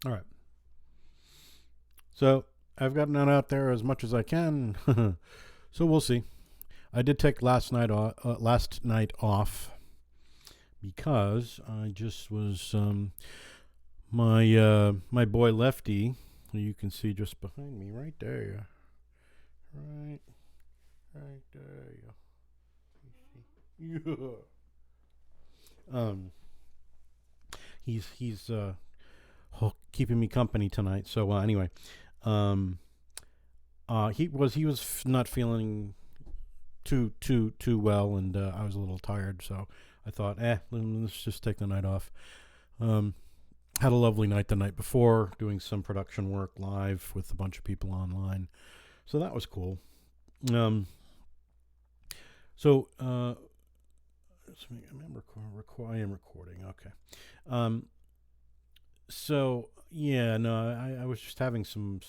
All right. So I've gotten that out there as much as I can. So we'll see. I did take last night off because I just was my boy Lefty, who you can see just behind me, right there, right, right there. Yeah. He's keeping me company tonight. So anyway, um, he was not feeling too well, and I was a little tired, so I thought, let's just take the night off. Um, had a lovely night the night before, doing some production work live with a bunch of people online, so that was cool. Um, so I am recording. Okay. Um, so yeah, no, I was just having some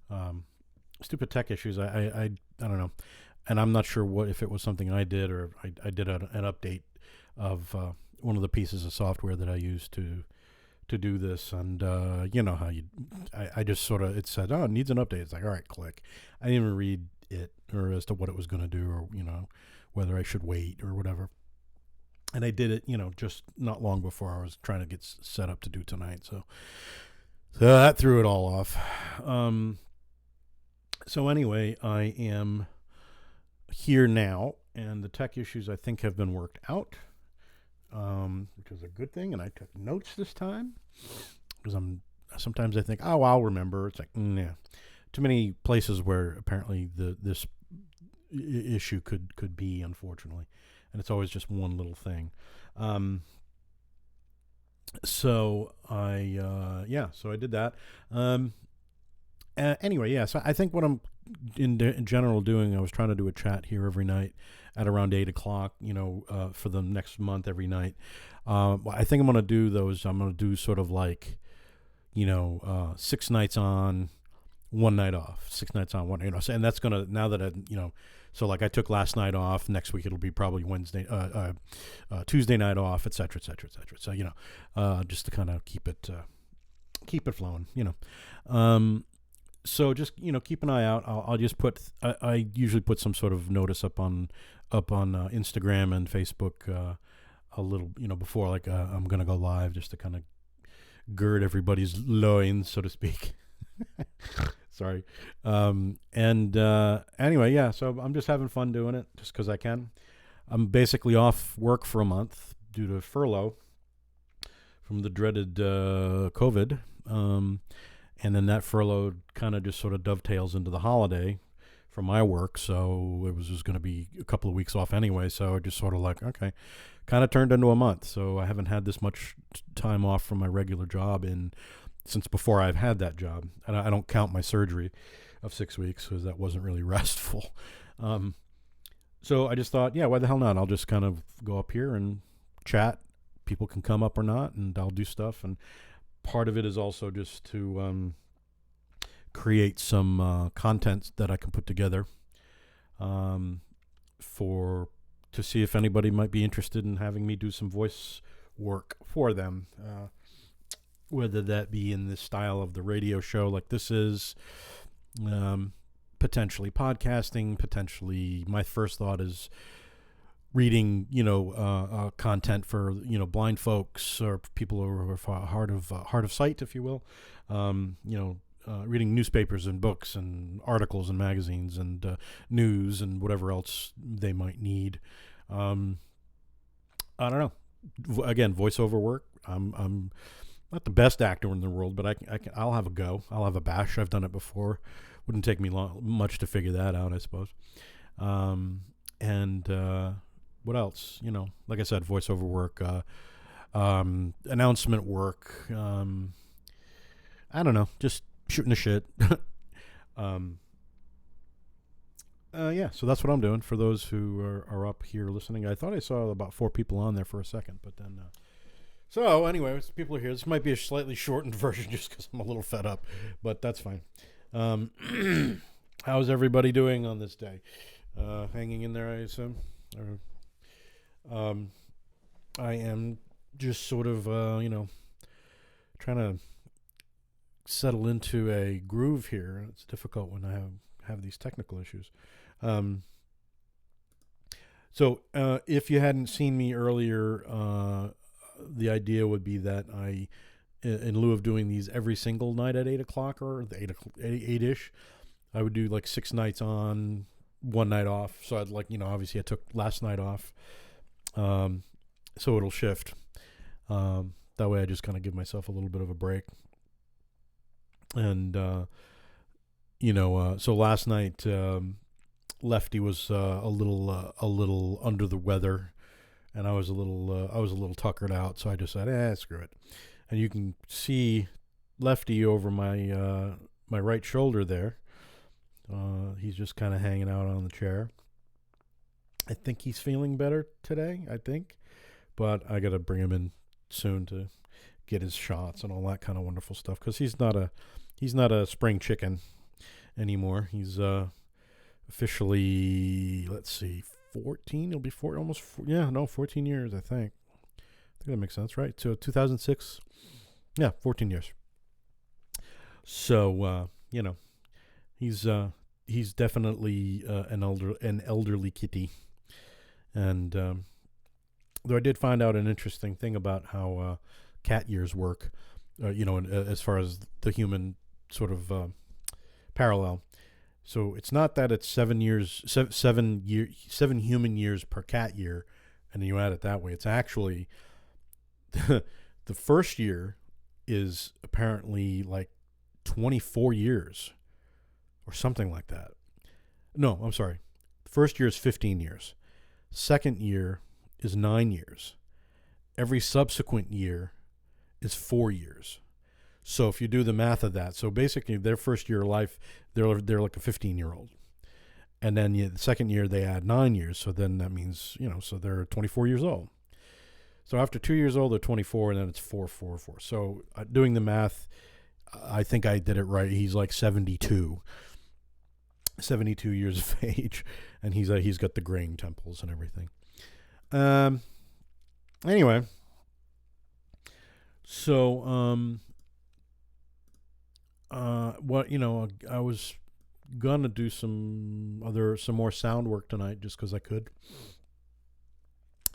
um, stupid tech issues. I don't know, and I'm not sure what if it was something I did or I did an update of one of the pieces of software that I use to do this, and you know how I just sort of it said, oh, it needs an update. It's like, all right, click. I didn't even read it or as to what it was going to do, or whether I should wait or whatever. And I did it, just not long before I was trying to get set up to do tonight. So that threw it all off. So anyway, I am here now, and the tech issues I think have been worked out, which is a good thing. And I took notes this time because sometimes I think, oh, I'll remember. It's like, yeah, too many places where apparently this issue could be, unfortunately, and it's always just one little thing. So so I did that. Anyway, yeah. So I think what I'm in general doing, I was trying to do a chat here every night at around 8 o'clock. For the next month every night. I think I'm gonna do those. I'm gonna do sort of like, 6 nights on, 1 night off. 6 nights on, one. And that's gonna now that So like I took last night off. Next week it'll be probably Tuesday night off, etc., etc., etc. So just to kind of keep it flowing. So just keep an eye out. I'll just put. I usually put some sort of notice up on Instagram and Facebook a little before I'm gonna go live, just to kind of gird everybody's loins, so to speak. Sorry. And anyway, yeah. So I'm just having fun doing it, just because I can. I'm basically off work for a month due to furlough from the dreaded COVID. And then that furlough kind of just sort of dovetails into the holiday for my work. So it was just going to be a couple of weeks off anyway. So I just sort of like, okay, kind of turned into a month. So I haven't had this much time off from my regular job since before I've had that job. And I don't count my surgery of 6 weeks because that wasn't really restful. So I just thought, yeah, why the hell not? I'll just kind of go up here and chat. People can come up or not, and I'll do stuff. And part of it is also just to create some content that I can put together to see if anybody might be interested in having me do some voice work for them, whether that be in the style of the radio show like this is, potentially podcasting, potentially my first thought is reading, content for blind folks or people who are hard of sight, if you will. Reading newspapers and books and articles and magazines and news and whatever else they might need. I don't know. Again, voiceover work. I'm not the best actor in the world, but I'll have a go. I'll have a bash. I've done it before. Wouldn't take me much to figure that out, I suppose. And what else? Like I said, voiceover work, announcement work. I don't know, just shooting the shit. Yeah, so that's what I'm doing. For those who are up here listening, I thought I saw about 4 people on there for a second, but then. So anyway, people are here. This might be a slightly shortened version just because I'm a little fed up, but that's fine. How's everybody doing on this day? Hanging in there, I assume. I am just sort of trying to settle into a groove here. It's difficult when I have these technical issues. So if you hadn't seen me earlier, the idea would be that I, in lieu of doing these every single night at 8 o'clock or the 8-ish, I would do like 6 nights on, 1 night off. So I'd obviously I took last night off. So it'll shift. That way I just kind of give myself a little bit of a break. And, so last night, Lefty was a little under the weather, and I was a little tuckered out. So I just said, screw it. And you can see Lefty over my my right shoulder there. He's just kind of hanging out on the chair. I think he's feeling better today. But I got to bring him in soon to get his shots and all that kind of wonderful stuff, because he's not a spring chicken anymore. He's officially, let's see, 14. He'll be 14 years, I think. I think that makes sense, right? So 2006, 14 years. So he's definitely an elderly kitty, and though I did find out an interesting thing about how cat years work, as far as the human sort of parallel. So it's not that it's 7 human years per cat year, and then you add it that way. It's actually the first year is apparently like 24 years or something like that. No, I'm sorry. The first year is 15 years. Second year is 9 years. Every subsequent year is 4 years. So if you do the math of that, so basically their first year of life, they're like a 15-year-old. And then the second year they add 9 years. So then that means, so they're 24 years old. So after 2 years old, they're 24, and then it's 4, 4, 4. So doing the math, I think I did it right. He's like 72 years of age, and he's got the graying temples and everything. Anyway, so I was gonna do some more sound work tonight just because I could.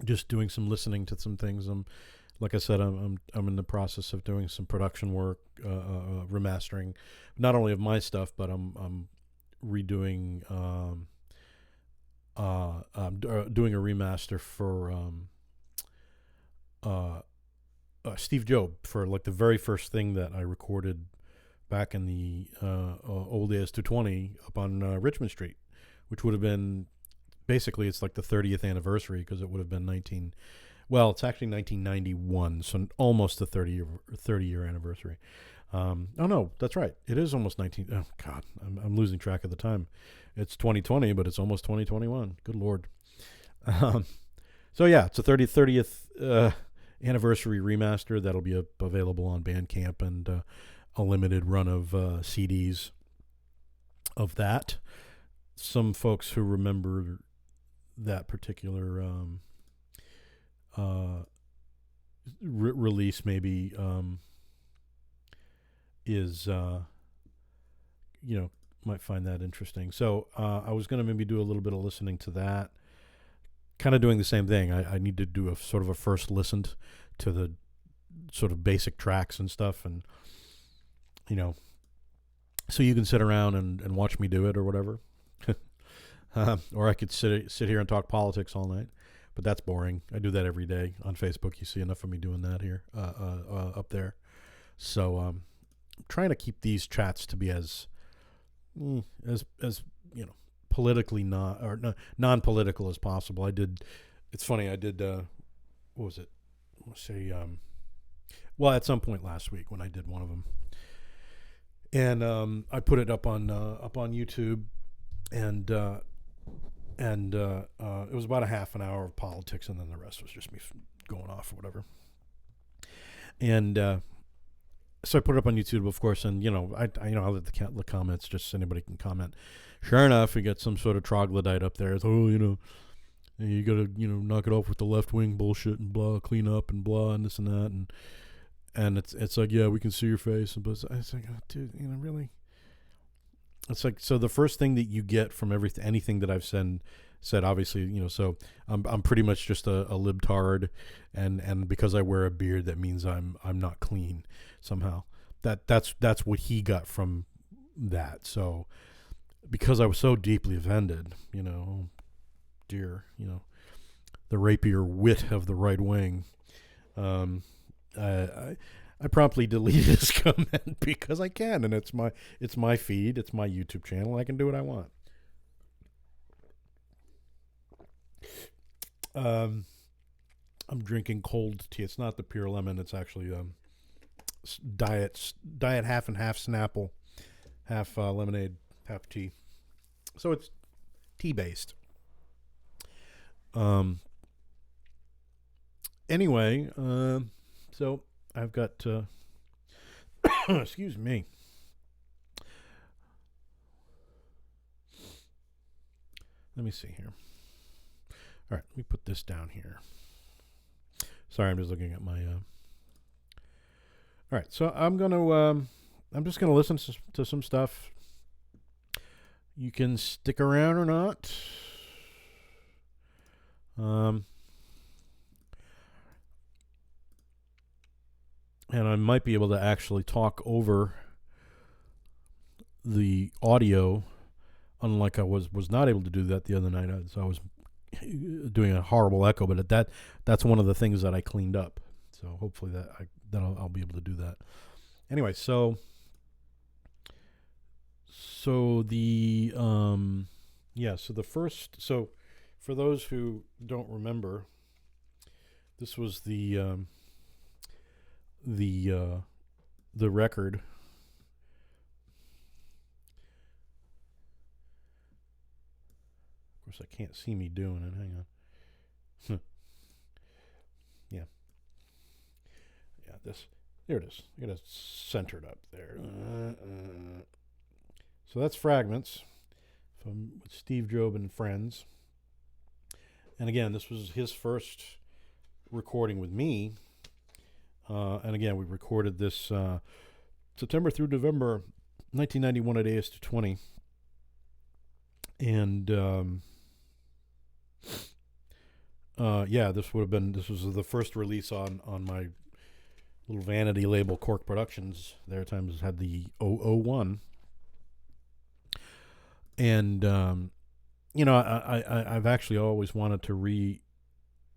Just doing some listening to some things. Like I said, I'm in the process of doing some production work, remastering, not only of my stuff, but I'm redoing, doing a remaster for Steve Job, for like the very first thing that I recorded back in the old AS220 up on Richmond Street, which would have been basically, it's like the 30th anniversary, because it would have been it's actually 1991, so almost the 30-year anniversary. Oh no, that's right. It is almost 19. Oh God, I'm losing track of the time. It's 2020, but it's almost 2021. Good Lord. So yeah, it's a 30th anniversary remaster that'll be available on Bandcamp, and a limited run of CDs of that. Some folks who remember that particular release maybe is might find that interesting. So I was going to maybe do a little bit of listening to that, kind of doing the same thing. I need to do a sort of a first listen to the sort of basic tracks and stuff, and so you can sit around and watch me do it or whatever. Or I could sit here and talk politics all night, but that's boring. I do that every day on Facebook. You see enough of me doing that here up there. So I'm trying to keep these chats to be as politically non-political as possible. It's funny, I did what was it? Let's say at some point last week when I did one of them, and I put it up on YouTube, and it was about a half an hour of politics, and then the rest was just me going off or whatever. And so I put it up on YouTube, of course, and I let the comments, just anybody can comment. Sure enough, we get some sort of troglodyte up there. And you gotta, knock it off with the left wing bullshit and blah, clean up and blah, and this and that, and it's like, yeah, we can see your face, but it's like, oh, dude, really. It's like, so the first thing that you get from anything that I've said, obviously, so I'm pretty much just a libtard, and because I wear a beard, that means I'm not clean somehow. That's what he got from that. So because I was so deeply offended, dear, the rapier wit of the right wing, I promptly deleted his comment because I can, and it's my feed, it's my YouTube channel. I can do what I want. I'm drinking cold tea. It's not the pure lemon. It's actually diet half and half Snapple, half lemonade, half tea. So it's tea based. Anyway, so I've got excuse me. Let me see here. All right, let me put this down here. Sorry, I'm just looking at my. All right, so I'm just gonna listen to some stuff. You can stick around or not. And I might be able to actually talk over the audio, unlike I was not able to do that the other night. So I was doing a horrible echo, but that's one of the things that I cleaned up. So hopefully I'll be able to do that. Anyway, so the so the first, so for those who don't remember, this was the record. Of course, I can't see me doing it. Hang on. Yeah. There it is. I got it centered up there. So that's Fragments from Steve Job and Friends. And again, this was his first recording with me. And again, we recorded this September through November 1991 at AS220. And this was the first release on my little vanity label, Cork Productions. Their times had the 001. And I've actually always wanted to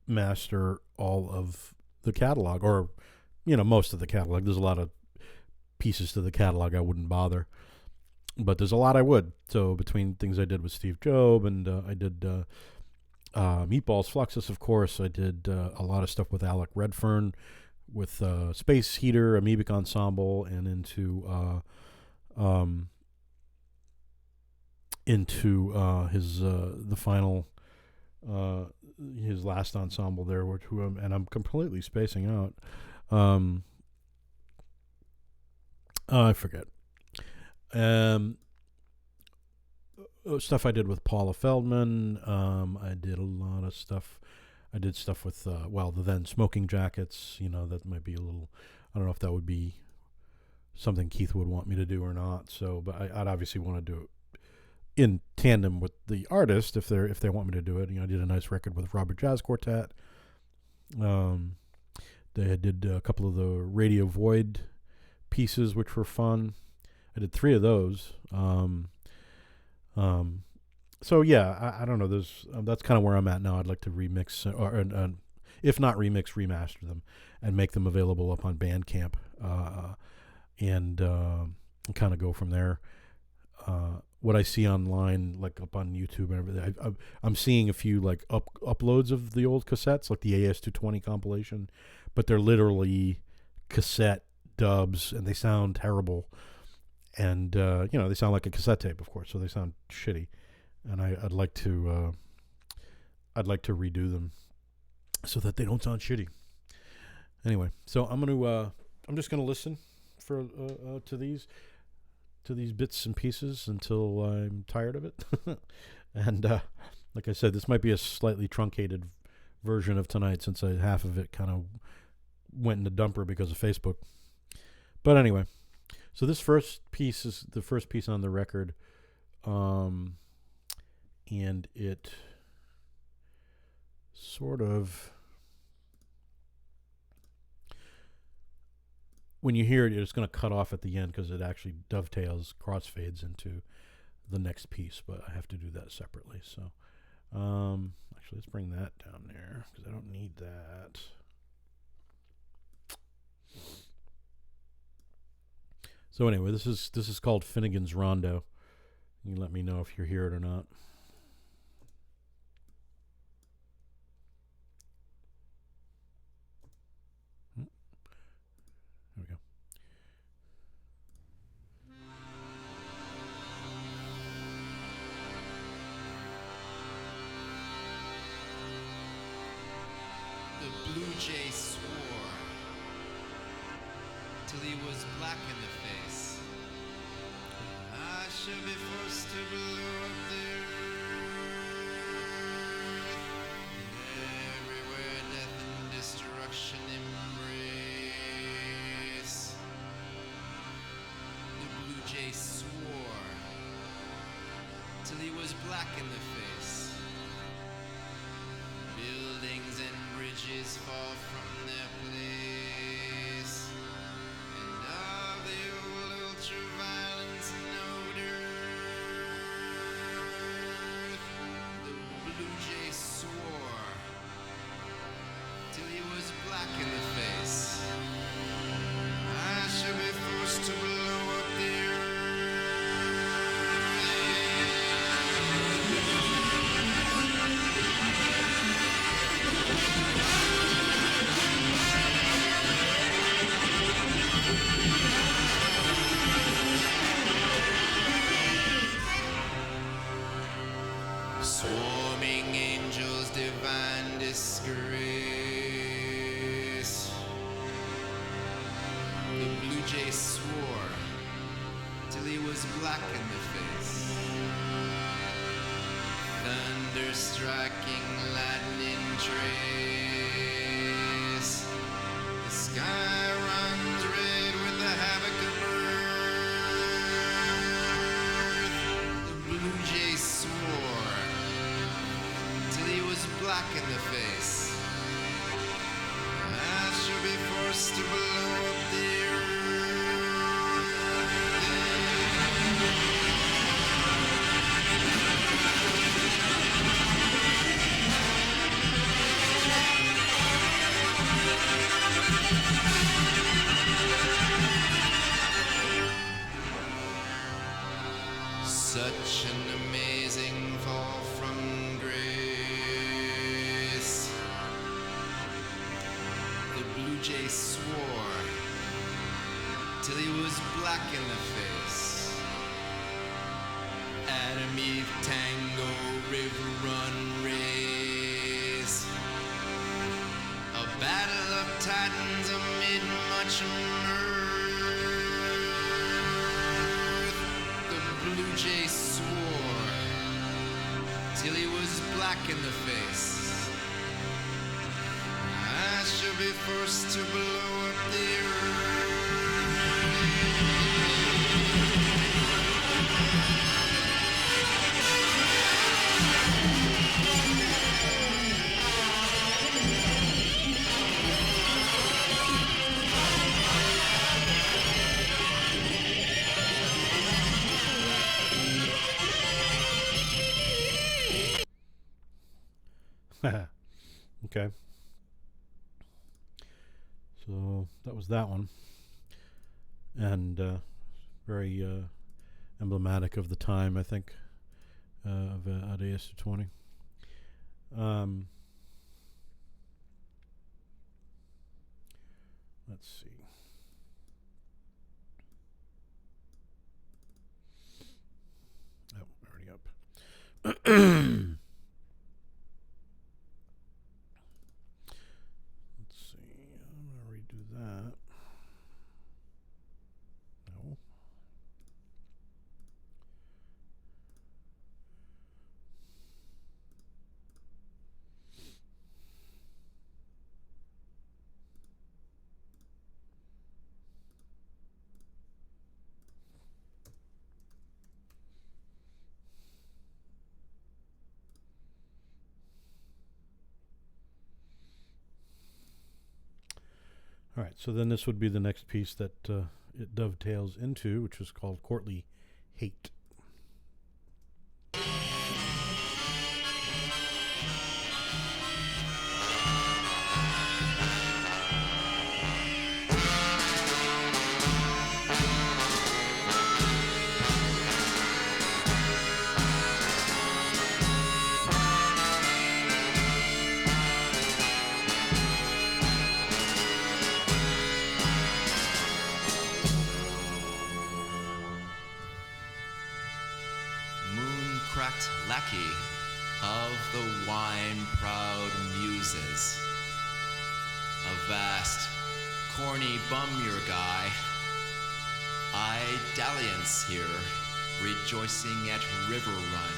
remaster all of the catalog, or most of the catalog. There's a lot of pieces to the catalog I wouldn't bother, but there's a lot I would. So between things I did with Steve Job, and I did Meatballs Fluxus, of course. I did a lot of stuff with Alec Redfern, with Space Heater, Amoebic Ensemble, and into his the final his last ensemble there, and I'm completely spacing out. I forget. Stuff I did with Paula Feldman. I did a lot of stuff. I did stuff with the then Smoking Jackets. That might be a little. I don't know if that would be something Keith would want me to do or not. So, but I'd obviously want to do it in tandem with the artist if they want me to do it. I did a nice record with Robert Jazz Quartet. They did a couple of the Radio Void pieces, which were fun. I did 3 of those. So yeah, I don't know. There's that's kind of where I'm at now. I'd like to remix, or if not remix, remaster them and make them available up on Bandcamp, and kind of go from there. What I see online, like up on YouTube and everything, I'm seeing a few like uploads of the old cassettes, like the AS220 compilation, but they're literally cassette dubs, and they sound terrible. And they sound like a cassette tape, of course, so they sound shitty. And I'd like to redo them so that they don't sound shitty. Anyway, so I'm just gonna listen for to these bits and pieces until I'm tired of it, and Like I said, this might be a slightly truncated version of tonight since half of it kind of went in the dumper because of Facebook. But anyway, so this first piece is the first piece on the record, and it sort of, when you hear it, it's going to cut off at the end because it actually dovetails, crossfades into the next piece, but I have to do that separately. So actually, let's bring that down there because I don't need that. So anyway, this is called Finnegan's Rondo. You can let me know if you hear it or not. There we go. The blue jay swore till he was black in the face. I shall be forced to blow up the earth, and everywhere death and destruction embrace. The blue jay swore till he was black in the face. Buildings and bridges fall from their place, and of the old ultra-violence and odor, the blue jay swore till he was black in the face. I shall be forced to blow up the earth. Swarming angels, divine disgrace. The blue jay swore till he was black in the face. Thunder striking, lightning trace. The sky runs red with the havoc of birth. The blue jay swore till he was black in the face. I shall be forced to blow up the earth. Such an amazing fall from grace. The blue jay swore till he was black in the face. Adam, Eve, tango, river run race. A battle of titans amid much mirth. The blue jay swore till he was black in the face. I shall be forced to blow up the earth. Okay. So that was that one. And very emblematic of the time, I think, of ADS 20. Let's see. Oh, already up. Let's see. I'm going to redo that. No. All right, so then this would be the next piece that it dovetails into, which was called Courtly Hate. Moon-cracked lackey of the wine-proud muses, a vast, corny bum-your guy, I dalliance here, rejoicing at River Run,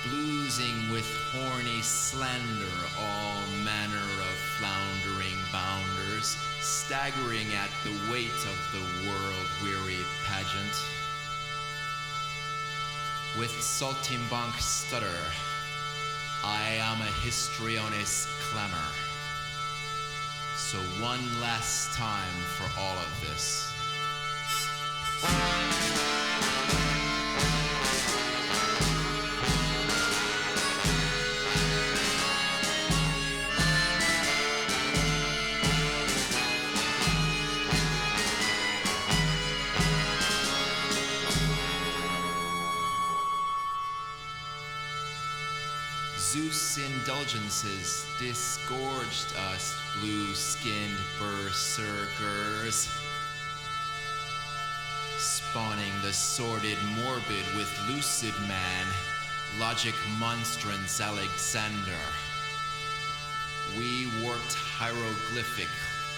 bluesing with horny slander all manner of floundering bounders, staggering at the weight of the world-weary pageant. With saltimbanque stutter, I am a histrionis clamor. So one last time for all of this. Zeus' indulgences disgorged us blue-skinned berserkers, spawning the sordid morbid with lucid man, logic monstrance Alexander. We worked hieroglyphic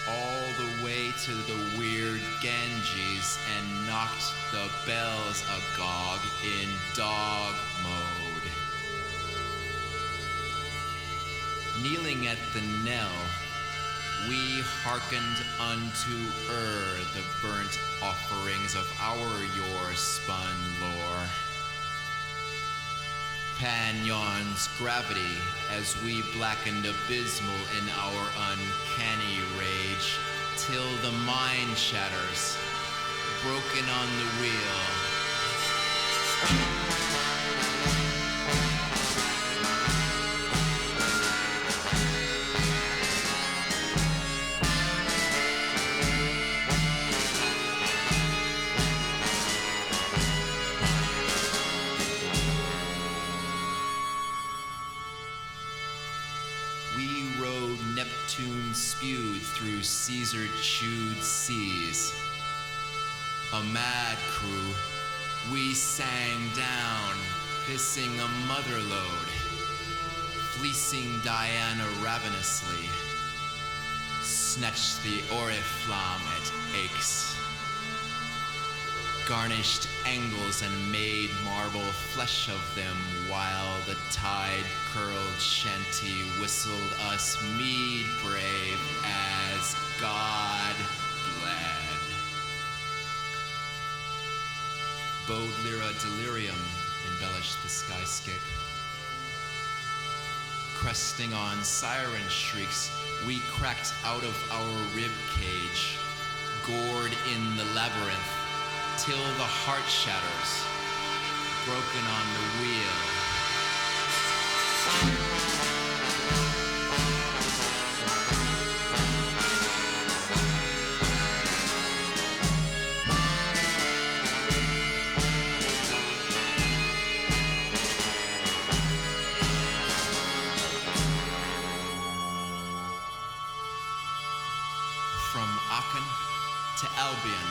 all the way to the weird Ganges and knocked the bells agog in dog mode. Kneeling at the knell, we hearkened unto the burnt offerings of our yore-spun lore. Panion's gravity as we blackened abysmal in our uncanny rage, till the mind shatters, broken on the wheel. Neptune spewed through Caesar-chewed seas. A mad crew, we sang down, pissing a motherlode, fleecing Diana ravenously, snatched the oriflamme at aches, garnished angles and made marble flesh of them, while the tide-curled shanty whistled us mead brave as God bled. Bowed lyra delirium embellished the skyscape. Cresting on siren shrieks, we cracked out of our rib cage, gored in the labyrinth, till the heart shatters, broken on the wheel. From Aachen to Albion,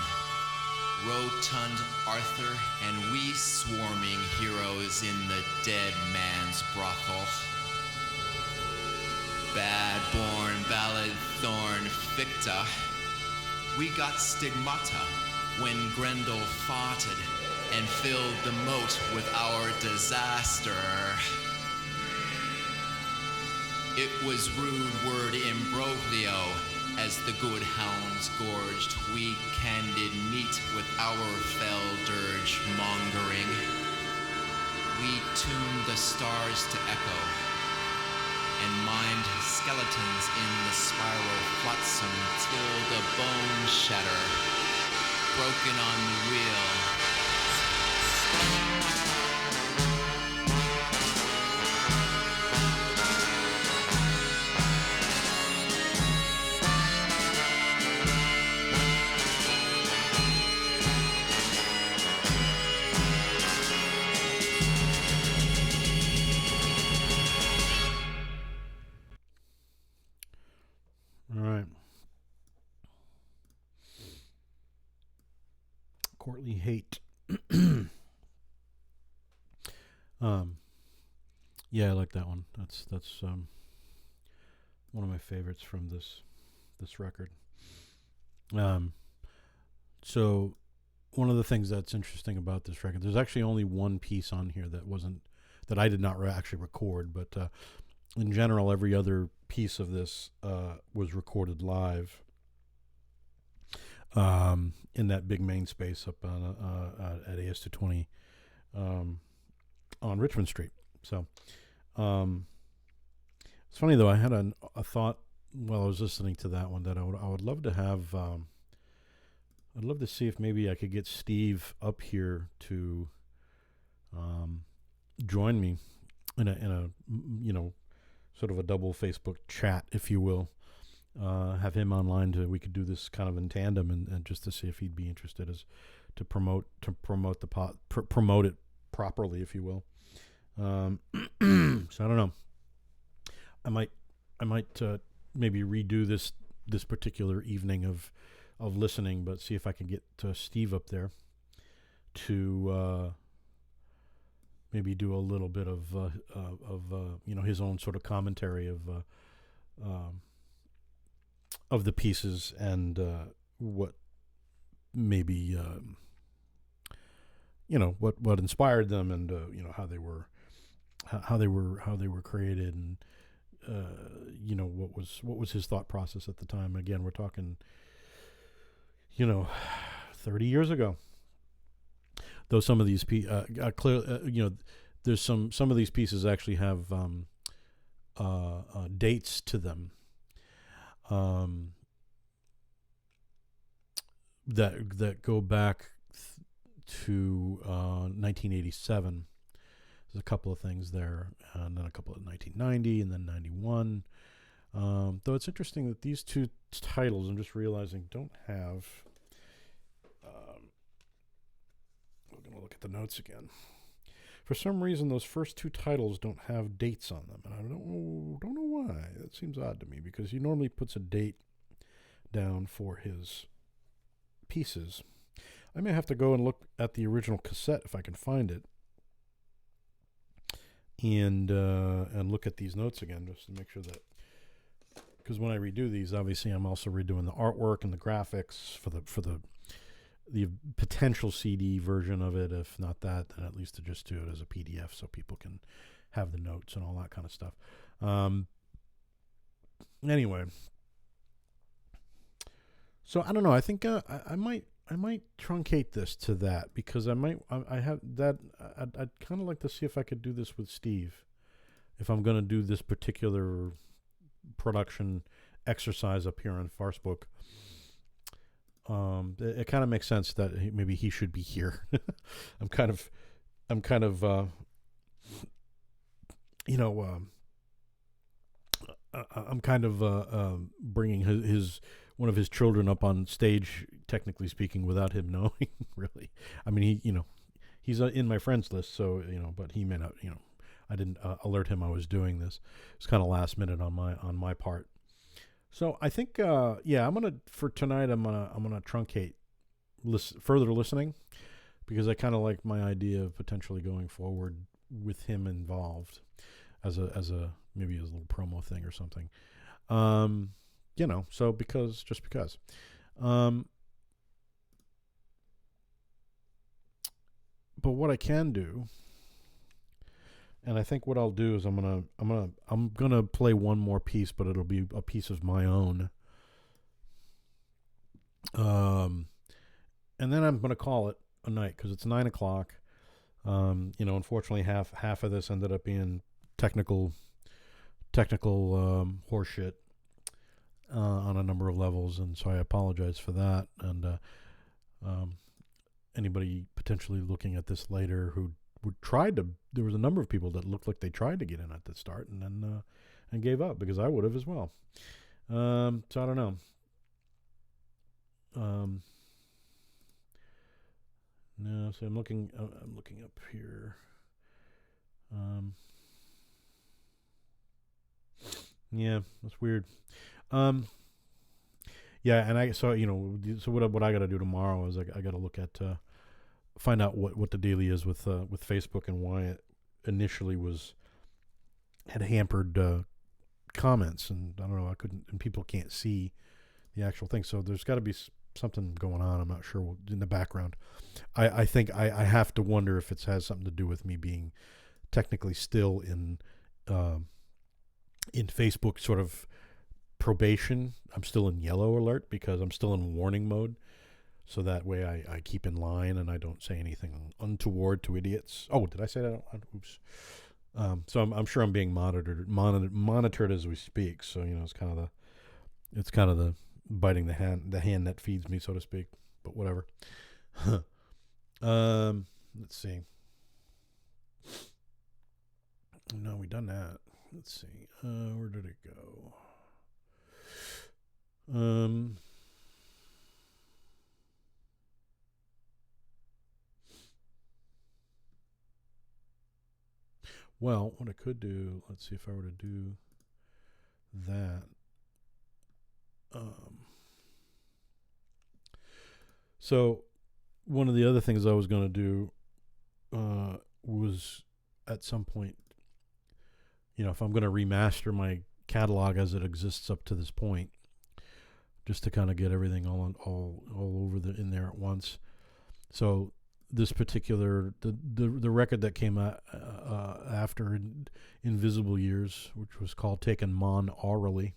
rotund Arthur and we swarming heroes in the dead man's brothel. Bad-born ballad thorn ficta, we got stigmata when Grendel farted and filled the moat with our disaster. It was rude word imbroglio as the good hounds gorged weak-handed meat with our fell dirge mongering. We tuned the stars to echo and mimed skeletons in the spiral flotsam till the bones shatter, broken on the wheel. All right. Courtly Hate. Yeah, I like that one. That's one of my favorites from this record. So one of the things that's interesting about this record, there's actually only one piece on here that I did not actually record, but in general, every other piece of this was recorded live in that big main space up on at AS220 on Richmond Street. So it's funny though. I had a thought while I was listening to that one that I would love to have. I'd love to see if maybe I could get Steve up here to join me in a sort of a double Facebook chat, if you will. Have him online we could do this kind of in tandem and just to see if he'd be interested to promote promote it properly, if you will. So I don't know. I might maybe redo this particular evening of listening, but see if I can get Steve up there to maybe do a little bit of his own sort of commentary of the pieces and what maybe what inspired them and how they were created and what was his thought process at the time. Again, we're talking 30 years ago. Though some of these there's some of these pieces actually have dates to them that go back to 1987. There's a couple of things there, and then a couple of 1990, and then 91. Though it's interesting that these two titles, I'm just realizing, don't have. We're going to look at the notes again. For some reason, those first two titles don't have dates on them, and I don't know why. That seems odd to me because he normally puts a date down for his pieces. I may have to go and look at the original cassette if I can find it, and look at these notes again just to make sure that, because when I redo these, obviously I'm also redoing the artwork and the graphics for the potential CD version of it. If not that, then at least to just do it as a PDF so people can have the notes and all that kind of stuff. Anyway, so I don't know. I think I might truncate this to that because I have that. I'd kind of like to see if I could do this with Steve, if I'm going to do this particular production exercise up here on Farsbook. It kind of makes sense that maybe he should be here. I'm kind of bringing his one of his children up on stage, technically speaking, without him knowing. Really, I mean, he's in my friends list, so but he may not. I didn't alert him I was doing this. It's kind of last minute on my part. So I think, I'm gonna for tonight. I'm gonna truncate further listening because I kind of like my idea of potentially going forward with him involved as a maybe as a little promo thing or something. So because. But what I can do, and I think what I'll do is I'm gonna play one more piece, but it'll be a piece of my own. And then I'm gonna call it a night because it's 9:00. Unfortunately, half of this ended up being technical technical horseshit on a number of levels, and so I apologize for that. And um, anybody potentially looking at this later who tried to, there was a number of people that looked like they tried to get in at the start and then and gave up, because I would have as well. So I don't know. No, so I'm looking up here. Yeah, that's weird. Yeah, and so what I got to do tomorrow is I got to look at find out what the deal is with Facebook and why it initially had hampered comments, and I don't know, and people can't see the actual thing, so there's got to be something going on. I'm not sure in the background. I think I have to wonder if it has something to do with me being technically still in Facebook sort of probation. I'm still in yellow alert because I'm still in warning mode. So that way I keep in line and I don't say anything untoward to idiots. Oh, did I say that? Oops. So I'm sure I'm being monitored as we speak. So it's kind of the biting the hand that feeds me, so to speak. But whatever. Let's see. No, we done that. Let's see. Where did it go? Well, what I could do, let's see if I were to do that. So one of the other things I was going to do was at some point, if I'm going to remaster my catalog as it exists up to this point, just to kind of get everything all over in there at once. So this particular the record that came out after Invisible Years, which was called Taken Monaurally.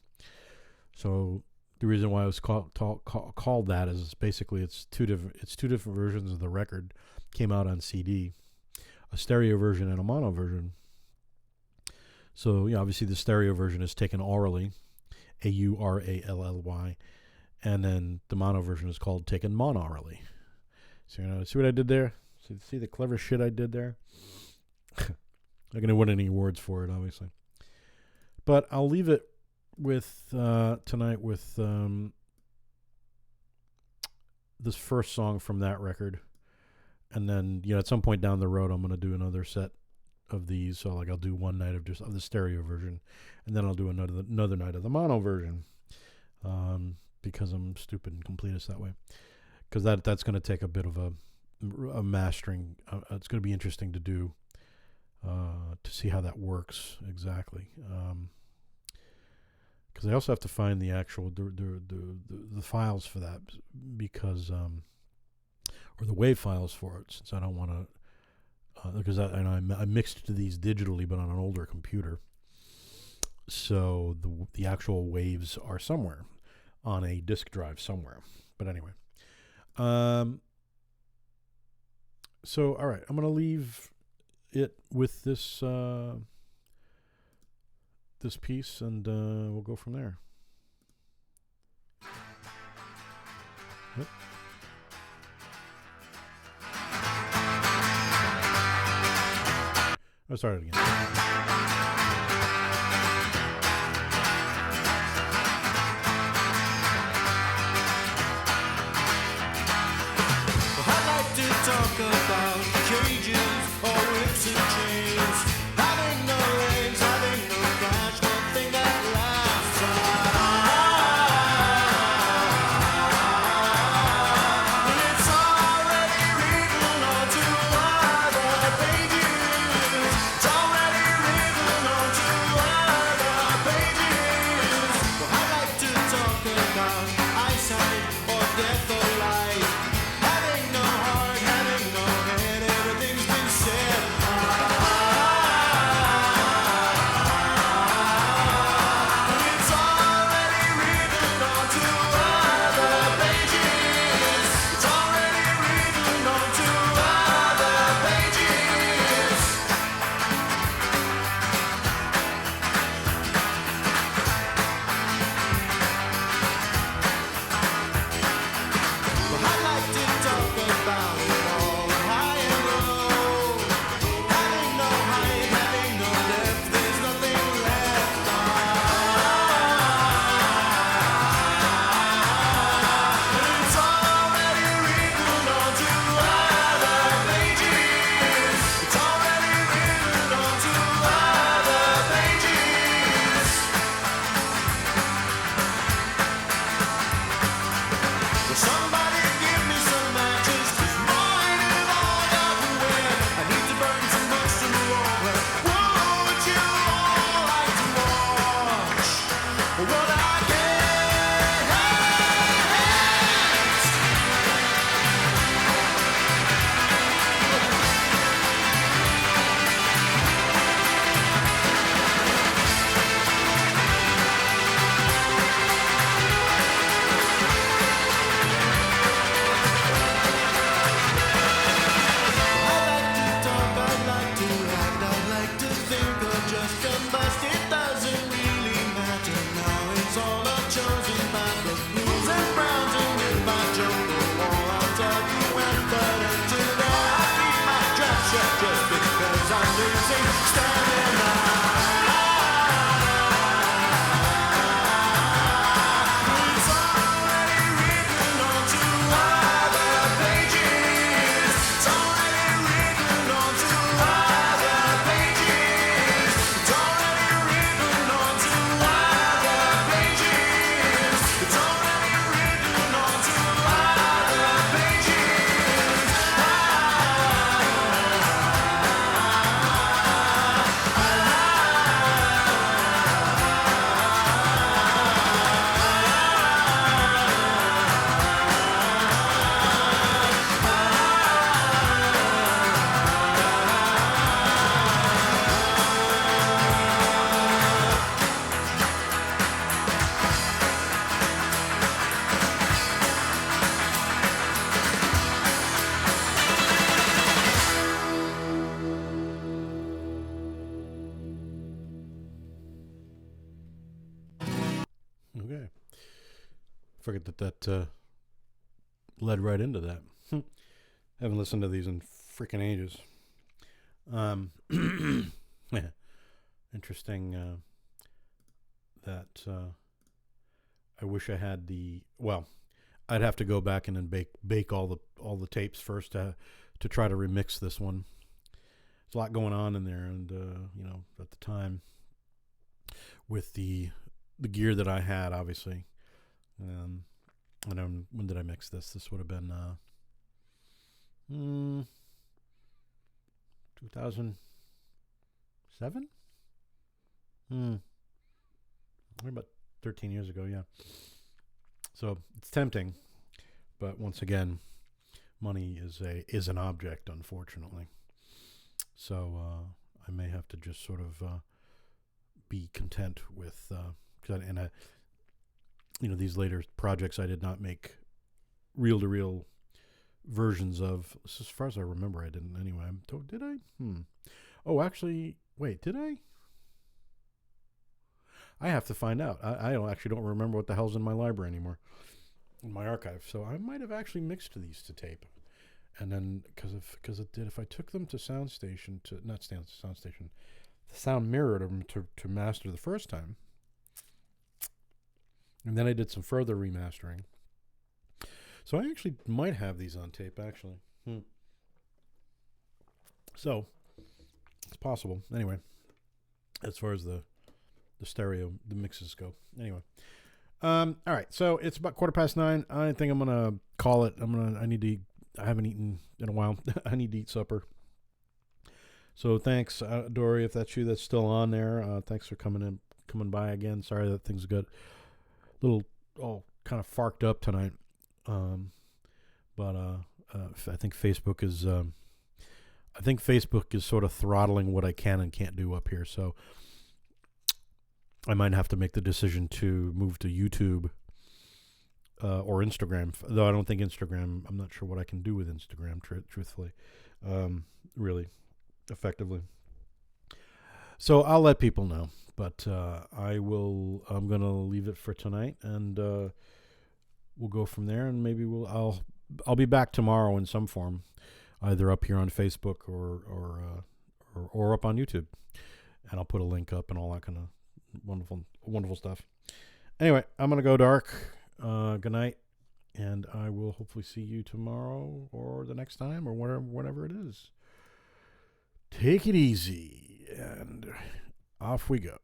So the reason why it was called that is basically it's two different versions of the record. Came out on CD, a stereo version and a mono version. So obviously the stereo version is taken orally, Aurally, and then the mono version is called Taken Monaurally. So see what I did there? See the clever shit I did there? I'm not gonna win any awards for it, obviously. But I'll leave it with tonight with this first song from that record, and then at some point down the road I'm gonna do another set of these. So I'll do one night of the stereo version, and then I'll do another night of the mono version, because I'm stupid and completist that way. Because that's going to take a bit of a mastering. It's going to be interesting to do to see how that works exactly. Because I also have to find the actual the files for that, because or the WAV files for it, since I don't want to. Because I mixed these digitally, but on an older computer. So the actual waves are somewhere on a disk drive somewhere. But anyway. So all right, I'm gonna leave it with this this piece, and we'll go from there. Yep. I'll start it again. Talk about cages or whips and chains, having no legs, having no flash, nothing that lasts. It's already written onto other pages. It's already written forget that led right into that. Haven't listened to these in freaking ages. Yeah. Interesting that I wish I had I'd have to go back and then bake all the tapes first to try to remix this one. There's a lot going on in there, and at the time with the gear that I had, obviously. I don't. When did I mix this? This would have been 2007. About 13 years ago, yeah. So it's tempting, but once again, money is an object, unfortunately. So I may have to just sort of be content with, these later projects I did not make reel-to-reel versions of. As far as I remember, I didn't anyway. Did I? Oh, actually, wait, did I? I have to find out. I don't remember what the hell's in my library anymore, in my archive. So I might have actually mixed these to tape, and then because it did. If I took them to SoundStation the Sound mirrored them to master the first time, and then I did some further remastering. So I actually might have these on tape, actually. So it's possible. Anyway, as far as the stereo, the mixes go. Anyway. All right. So it's about 9:15. I think I'm going to call it. I need to eat. I haven't eaten in a while. I need to eat supper. So thanks, Dory, if that's you that's still on there. Thanks for coming by again. Sorry that things got a little all kind of farked up tonight. But I think Facebook is sort of throttling what I can and can't do up here. So I might have to make the decision to move to YouTube or Instagram. Though I don't think Instagram. I'm not sure what I can do with Instagram. Truthfully, really effectively. So I'll let people know. But I'm gonna leave it for tonight, and we'll go from there. And maybe I'll be back tomorrow in some form, either up here on Facebook or up on YouTube, and I'll put a link up and all that kind of wonderful stuff. Anyway, I'm gonna go dark. Good night, and I will hopefully see you tomorrow or the next time or whatever it is. Take it easy, and off we go.